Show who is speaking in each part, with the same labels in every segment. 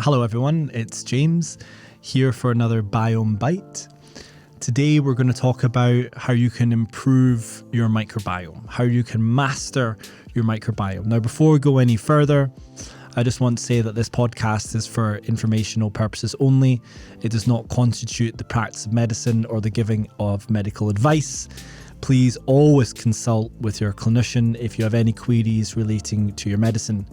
Speaker 1: Hello everyone, it's James here for another Biome Bite. Today we're going to talk about how you can improve your microbiome, how you can master your microbiome. Now before we go any further, I just want to say that this podcast is for informational purposes only. It does not constitute the practice of medicine or the giving of medical advice. Please always consult with your clinician if you have any queries relating to your medicine.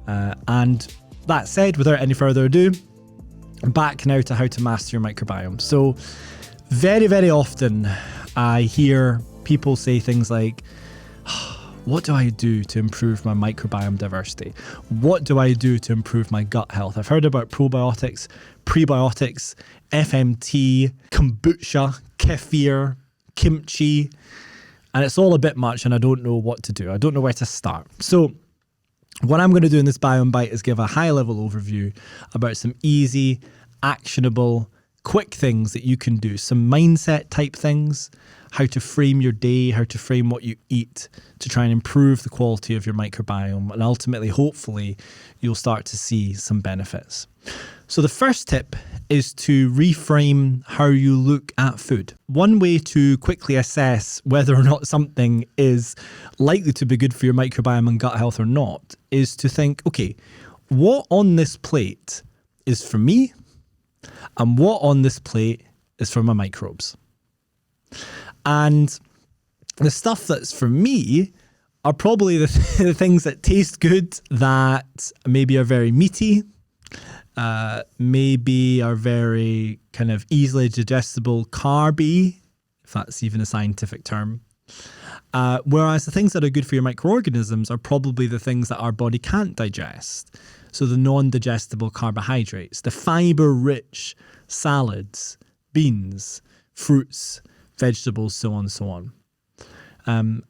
Speaker 1: And that said, without any further ado, back now to how to master your microbiome. So very, very often I hear people say things like, what do I do to improve my microbiome diversity? What do I do to improve my gut health? I've heard about probiotics, prebiotics, FMT, kombucha, kefir, kimchi, and it's all a bit much and I don't know what to do. I don't know where to start. So what I'm going to do in this Biome Bite is give a high-level overview about some easy, actionable, quick things that you can do. Some mindset type things, how to frame your day, how to frame what you eat to try and improve the quality of your microbiome. And ultimately, hopefully, you'll start to see some benefits. So the first tip is to reframe how you look at food. One way to quickly assess whether or not something is likely to be good for your microbiome and gut health or not is to think, okay, what on this plate is for me and what on this plate is for my microbes? And the stuff that's for me are probably the things that taste good, that maybe are very meaty, maybe are very kind of easily digestible, carby, if that's even a scientific term. Whereas the things that are good for your microorganisms are probably the things that our body can't digest. So the non-digestible carbohydrates, the fiber-rich salads, beans, fruits, vegetables, so on and so on.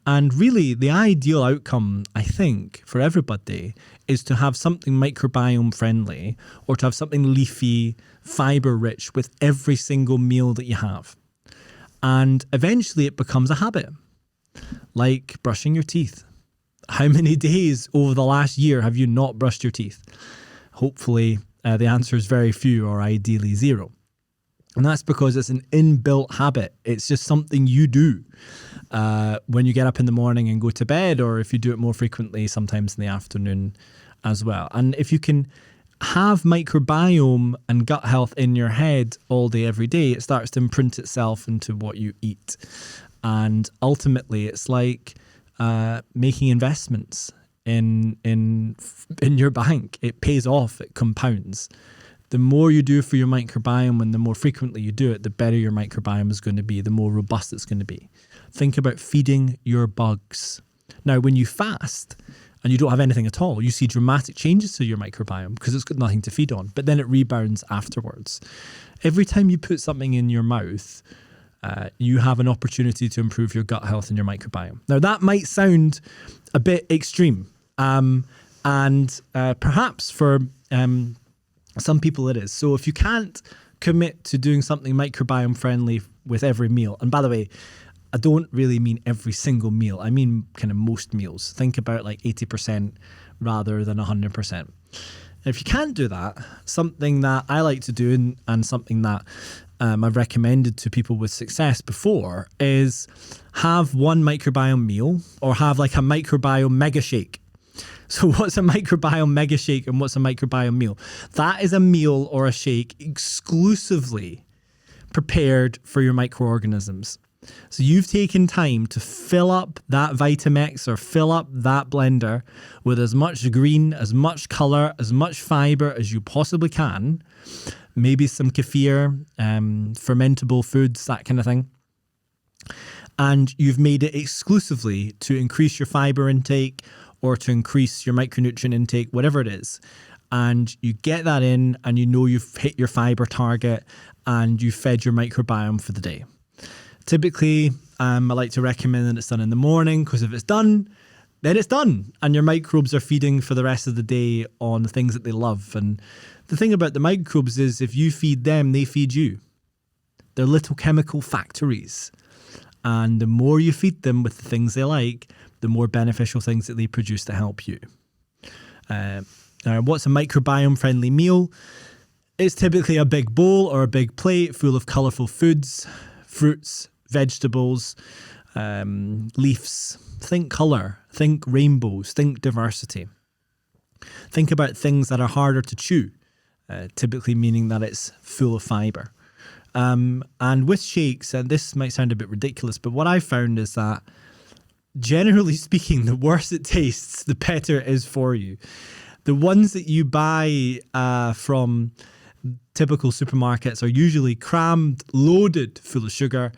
Speaker 1: And really, the ideal outcome, I think, for everybody is to have something microbiome-friendly or to have something leafy, fiber-rich with every single meal that you have. And eventually it becomes a habit, like brushing your teeth. How many days over the last year have you not brushed your teeth? Hopefully, the answer is very few or ideally zero. And that's because it's an inbuilt habit. It's just something you do when you get up in the morning and go to bed, or if you do it more frequently, sometimes in the afternoon as well. And if you can have microbiome and gut health in your head all day, every day, it starts to imprint itself into what you eat. And ultimately, it's like making investments in your bank. It pays off, it compounds. The more you do for your microbiome and the more frequently you do it, the better your microbiome is going to be, the more robust it's going to be. Think about feeding your bugs. Now, when you fast and you don't have anything at all, you see dramatic changes to your microbiome because it's got nothing to feed on, but then it rebounds afterwards. Every time you put something in your mouth, you have an opportunity to improve your gut health and your microbiome. Now, that might sound a bit extreme, and perhaps for some people it is. So if you can't commit to doing something microbiome friendly with every meal, and by the way, I don't really mean every single meal. I mean kind of most meals. Think about like 80% rather than 100%. If you can't do that, something that I like to do and something that I've recommended to people with success before is have one microbiome meal or have like a microbiome mega shake. So what's a microbiome mega shake and what's a microbiome meal? That is a meal or a shake exclusively prepared for your microorganisms. So you've taken time to fill up that Vitamix or fill up that blender with as much green, as much color, as much fiber as you possibly can. Maybe some kefir, fermentable foods, that kind of thing. And you've made it exclusively to increase your fiber intake or to increase your micronutrient intake, whatever it is. And you get that in and you know you've hit your fiber target and you've fed your microbiome for the day. Typically, I like to recommend that it's done in the morning because if it's done, then it's done. And your microbes are feeding for the rest of the day on the things that they love. And the thing about the microbes is if you feed them, they feed you. They're little chemical factories. And the more you feed them with the things they like, the more beneficial things that they produce to help you. What's a microbiome-friendly meal? It's typically a big bowl or a big plate full of colourful foods, fruits, vegetables, leaves. Think colour, think rainbows, think diversity. Think about things that are harder to chew, typically meaning that it's full of fibre. And with shakes, and this might sound a bit ridiculous, but what I've found is that generally speaking, the worse it tastes, the better it is for you. The ones that you buy from typical supermarkets are usually crammed, loaded full of sugar,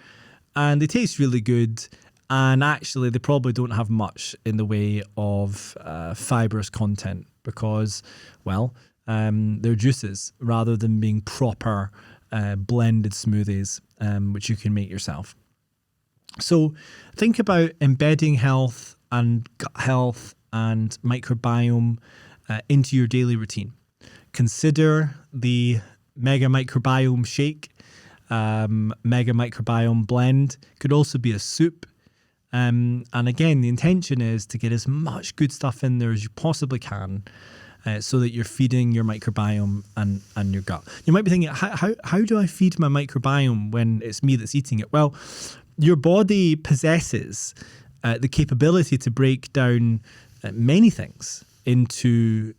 Speaker 1: and they taste really good. And actually, they probably don't have much in the way of fibrous content because, well, they're juices rather than being proper blended smoothies, which you can make yourself. So think about embedding health and gut health and microbiome into your daily routine. Consider the mega microbiome shake, mega microbiome blend. Could also be a soup. And again, the intention is to get as much good stuff in there as you possibly can so that you're feeding your microbiome and your gut. You might be thinking, how do I feed my microbiome when it's me that's eating it? Well, your body possesses the capability to break down many things into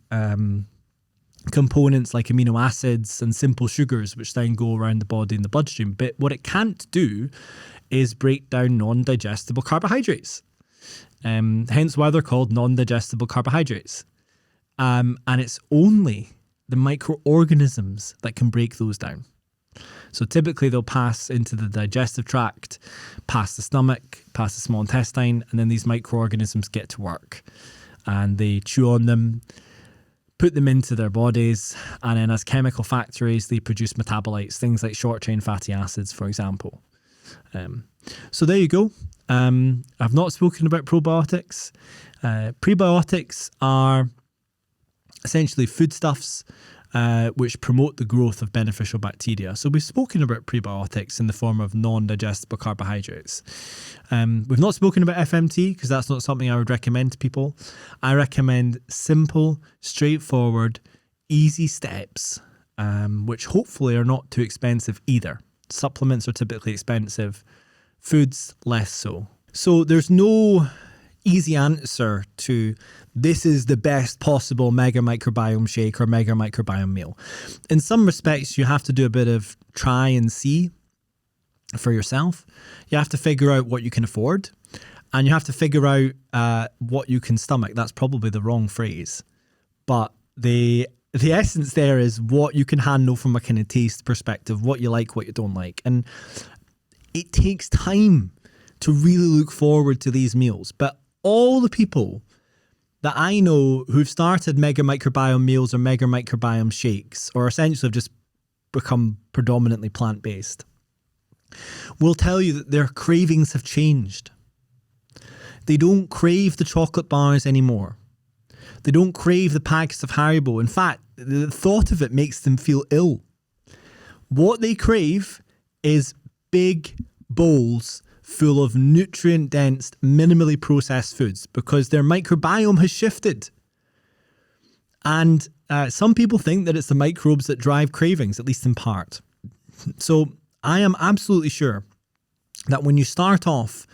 Speaker 1: components like amino acids and simple sugars, which then go around the body in the bloodstream. But what it can't do is break down non-digestible carbohydrates. Hence why they're called non-digestible carbohydrates. And it's only the microorganisms that can break those down. So typically they'll pass into the digestive tract, past the stomach, past the small intestine, and then these microorganisms get to work. And they chew on them, put them into their bodies, and then as chemical factories, they produce metabolites, things like short-chain fatty acids, for example. So there you go. I've not spoken about probiotics. Prebiotics are essentially foodstuffs which promote the growth of beneficial bacteria. So we've spoken about prebiotics in the form of non-digestible carbohydrates. We've not spoken about FMT because that's not something I would recommend to people. I recommend simple, straightforward, easy steps, which hopefully are not too expensive either. Supplements are typically expensive, foods less so. So there's no easy answer to this is the best possible mega microbiome shake or mega microbiome meal. In some respects, you have to do a bit of try and see for yourself. You have to figure out what you can afford, and you have to figure out what you can stomach. That's probably the wrong phrase, but the essence there is what you can handle from a kind of taste perspective, what you like, what you don't like. And it takes time to really look forward to these meals. But all the people that I know who've started mega microbiome meals or mega microbiome shakes, or essentially have just become predominantly plant-based, will tell you that their cravings have changed. They don't crave the chocolate bars anymore. They don't crave the packets of Haribo. In fact, the thought of it makes them feel ill. What they crave is big bowls full of nutrient-dense, minimally processed foods because their microbiome has shifted. And some people think that it's the microbes that drive cravings, at least in part. So I am absolutely sure that when you start off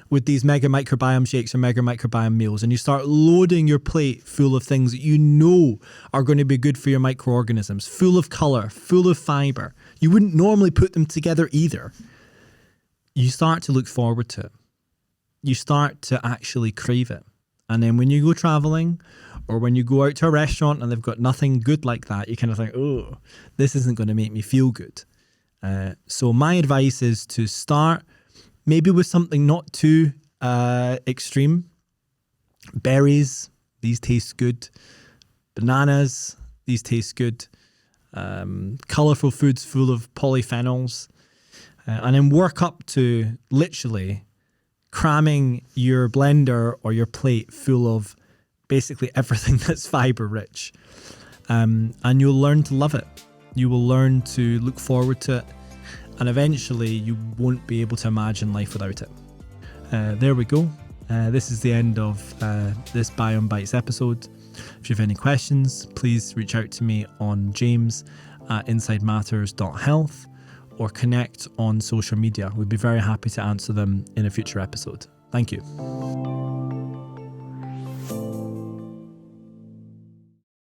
Speaker 1: with these mega microbiome shakes or mega microbiome meals and you start loading your plate full of things that you know are going to be good for your microorganisms, full of colour, full of fibre, you wouldn't normally put them together either. You start to look forward to it. You start to actually crave it. And then when you go traveling or when you go out to a restaurant and they've got nothing good like that, you kind of think, oh, this isn't going to make me feel good. So my advice is to start maybe with something not too extreme. Berries, these taste good. Bananas, these taste good. Colourful foods full of polyphenols. And then work up to literally cramming your blender or your plate full of basically everything that's fibre rich. And you'll learn to love it. You will learn to look forward to it. And eventually you won't be able to imagine life without it. There we go. This is the end of this Biome Bites episode. If you have any questions, please reach out to me on james@insidematters.health or connect on social media. We'd be very happy to answer them in a future episode. Thank you.